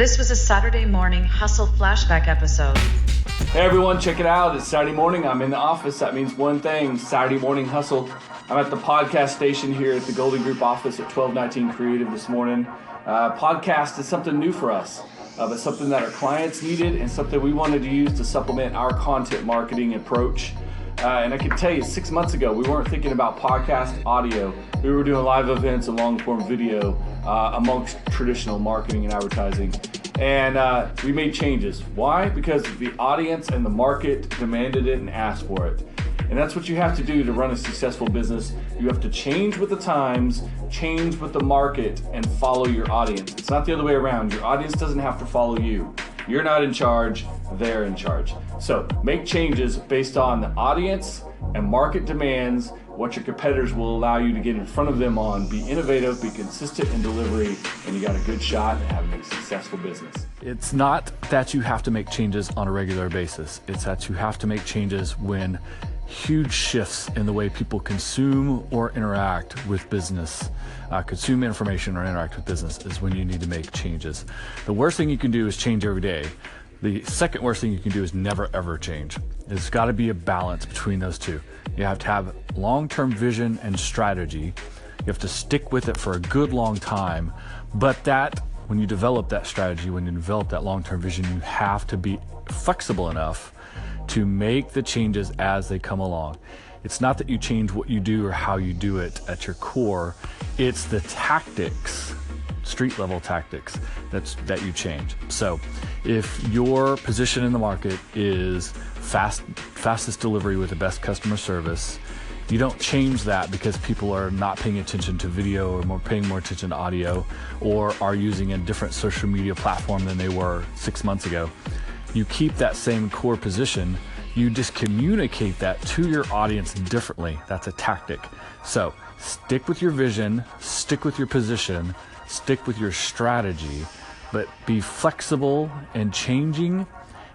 This was a Saturday morning hustle flashback episode. Hey everyone, check it out. It's Saturday morning. I'm in the office. That means one thing, Saturday morning hustle. I'm at the podcast station here at the Golden Group office at 1219 Creative this morning. Podcast is something new for us, but something that our clients needed and something we wanted to use to supplement our content marketing approach. And I can tell you, 6 months ago, we weren't thinking about podcast audio. We were doing live events and long-form video amongst traditional marketing and advertising. And we made changes. Why? Because the audience and the market demanded it and asked for it. And that's what you have to do to run a successful business. You have to change with the times, change with the market, and follow your audience. It's not the other way around. Your audience doesn't have to follow you. You're not in charge, they're in charge. So make changes based on the audience and market demands, what your competitors will allow you to get in front of them on. Be innovative, be consistent in delivery, and you got a good shot at having a successful business. It's not that you have to make changes on a regular basis. It's that you have to make changes when huge shifts in the way people consume or interact with business, consume information or interact with business is when you need to make changes. The worst thing you can do is change every day. The second worst thing you can do is never ever change. There's got to be a balance between those two. You have to have long-term vision and strategy. You have to stick with it for a good long time, but that when you develop that strategy, when you develop that long-term vision, you have to be flexible enough to make the changes as they come along. It's not that you change what you do or how you do it at your core. It's the tactics, street level tactics, that you change. So if your position in the market is fastest delivery with the best customer service, you don't change that because people are not paying attention to video or paying more attention to audio or are using a different social media platform than they were 6 months ago. You keep that same core position, you just communicate that to your audience differently. That's a tactic. So stick with your vision, stick with your position, stick with your strategy, but be flexible and changing.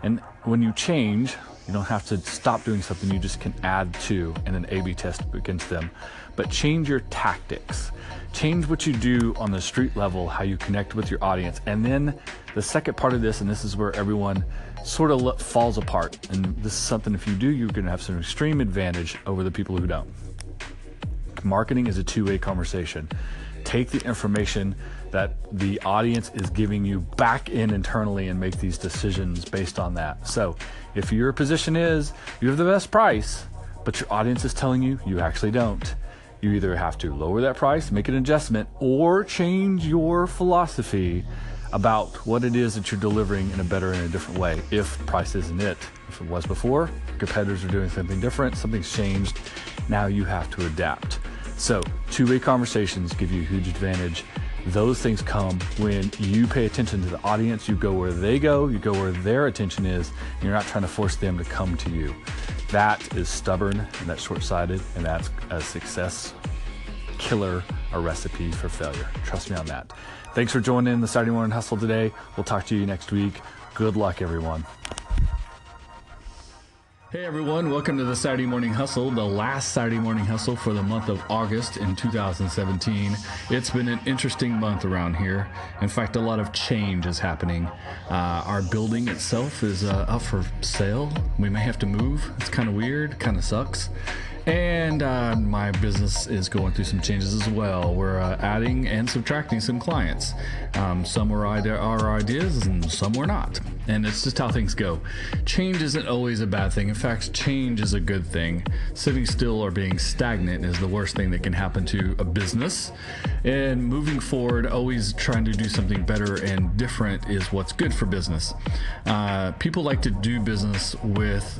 And when you change, you don't have to stop doing something, you just can add to and then A/B test against them. But change your tactics. Change what you do on the street level, how you connect with your audience. And then the second part of this, and this is where everyone sort of falls apart, and this is something if you do, you're going to have some extreme advantage over the people who don't. Marketing is a two-way conversation. Take the information that the audience is giving you back in internally and make these decisions based on that. So if your position is you have the best price, but your audience is telling you you actually don't, you either have to lower that price, make an adjustment, or change your philosophy about what it is that you're delivering in a better and a different way. If price isn't it, if it was before, competitors are doing something different, something's changed, now you have to adapt. So two-way conversations give you a huge advantage. Those things come when you pay attention to the audience, you go where they go, you go where their attention is, and you're not trying to force them to come to you. That is stubborn and that's short-sighted, and that's a success killer, a recipe for failure. Trust me on that. Thanks for joining the Saturday Morning Hustle today. We'll talk to you next week. Good luck, everyone. Hey everyone, welcome to the Saturday Morning Hustle, the last Saturday Morning Hustle for the month of August in 2017. It's been an interesting month around here. In fact, a lot of change is happening. Our building itself is up for sale. We may have to move. It's kind of weird, kind of sucks. And my business is going through some changes as well. We're adding and subtracting some clients. Some were our ideas and some were not. And it's just how things go. Change isn't always a bad thing. In fact, change is a good thing. Sitting still or being stagnant is the worst thing that can happen to a business. And moving forward, always trying to do something better and different is what's good for business. People like to do business with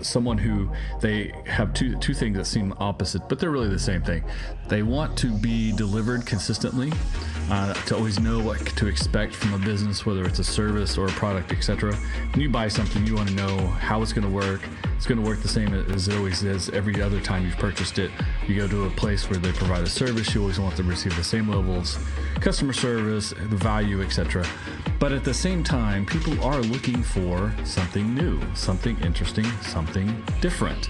someone who they have two things that seem opposite, but they're really the same thing. They want to be delivered consistently, to always know what to expect from a business, whether it's a service or a product, etc. When you buy something, you want to know how it's going to work. It's going to work the same as it always is every other time you've purchased it. You go to a place where they provide a service, you always want to receive the same levels, customer service, the value, etc. But at the same time, people are looking for something new, something interesting, something different.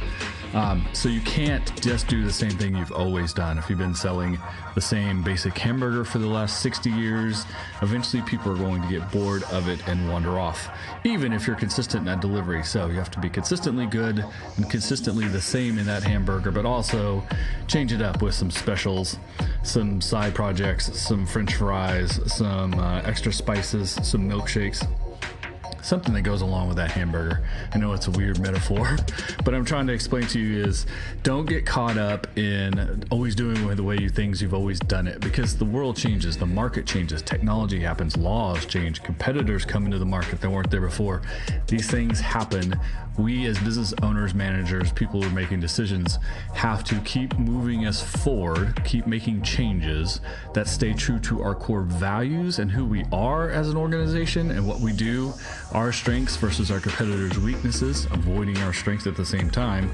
So you can't just do the same thing you've always done. If you've been selling the same basic hamburger for the last 60 years, eventually people are going to get bored of it and wander off, even if you're consistent in that delivery. So you have to be consistently good and consistently the same in that hamburger, but also change it up with some specials, some side projects, some French fries, some extra spices, some milkshakes. Something that goes along with that hamburger. I know it's a weird metaphor, but I'm trying to explain to you is don't get caught up in always doing the way you've always done it, because the world changes, the market changes, technology happens, laws change, competitors come into the market that weren't there before. These things happen. We as business owners, managers, people who are making decisions have to keep moving us forward, keep making changes that stay true to our core values and who we are as an organization and what we do, our strengths versus our competitors' weaknesses, avoiding our strengths at the same time.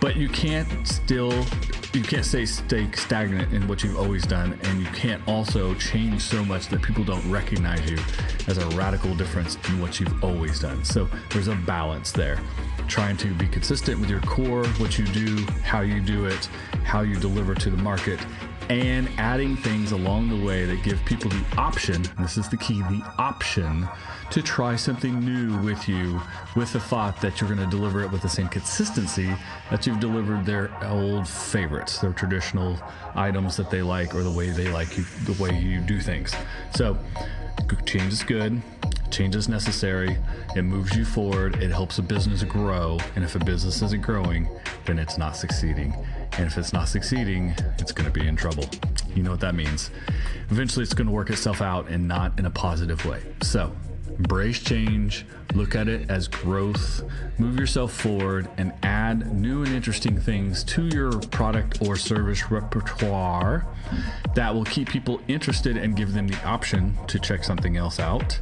But you can't stay stagnant in what you've always done, and you can't also change so much that people don't recognize you as a radical difference in what you've always done. So there's a balance there. Trying to be consistent with your core, what you do, how you do it, how you deliver to the market, and adding things along the way that give people the option, and this is the key, the option to try something new with you, with the thought that you're going to deliver it with the same consistency that you've delivered their old favorites, their traditional items that they like, or the way they like you, the way you do things. So change is good. Change is necessary. It moves you forward. It helps a business grow. And if a business isn't growing, then it's not succeeding. And if it's not succeeding, it's going to be in trouble. You know what that means. Eventually, it's going to work itself out, and not in a positive way. So embrace change, look at it as growth, move yourself forward, and add new and interesting things to your product or service repertoire that will keep people interested and give them the option to check something else out.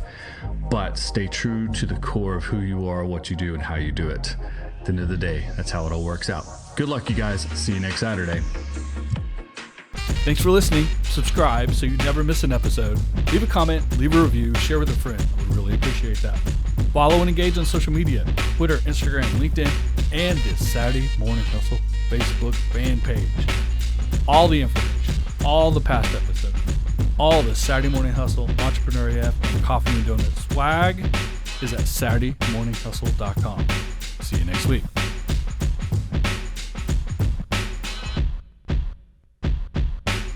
But stay true to the core of who you are, what you do, and how you do it. At the end of the day, that's how it all works out. Good luck, you guys. See you next Saturday. Thanks for listening. Subscribe so you never miss an episode. Leave a comment, leave a review, share with a friend. I would really appreciate that. Follow and engage on social media, Twitter, Instagram, LinkedIn, and this Saturday Morning Hustle Facebook fan page. All the information, all the past episodes, all the Saturday Morning Hustle, Entrepreneur AF, and Coffee and Donuts swag is at SaturdayMorningHustle.com. See you next week.